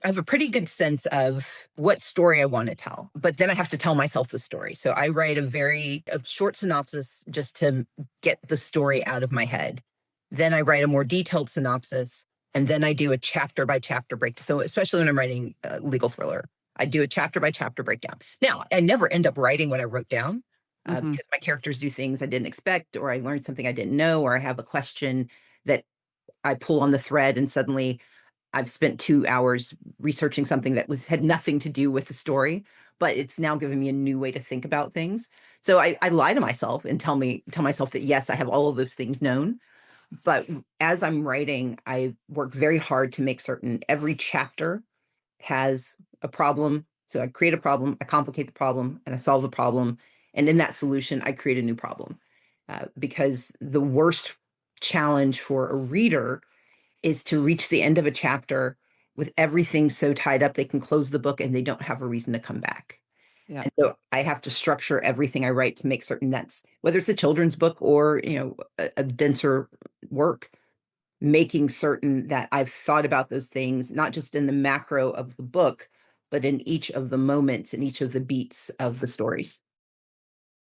I have a pretty good sense of what story I want to tell, but then I have to tell myself the story. So I write a short synopsis just to get the story out of my head. Then I write a more detailed synopsis, and then I do a chapter by chapter break. So especially when I'm writing a legal thriller, I do a chapter by chapter breakdown. Now I never end up writing what I wrote down Mhm. because my characters do things I didn't expect, or I learned something I didn't know, or I have a question that I pull on the thread and suddenly I've spent 2 hours researching something that had nothing to do with the story, but it's now given me a new way to think about things. So I lie to myself and tell myself that, yes, I have all of those things known, but as I'm writing, I work very hard to make certain every chapter has a problem. So I create a problem, I complicate the problem, and I solve the problem, and in that solution, I create a new problem. Because the worst challenge for a reader is to reach the end of a chapter with everything so tied up they can close the book and they don't have a reason to come back. Yeah. And so I have to structure everything I write to make certain that's whether it's a children's book or, a denser work, making certain that I've thought about those things, not just in the macro of the book, but in each of the moments and each of the beats of the stories.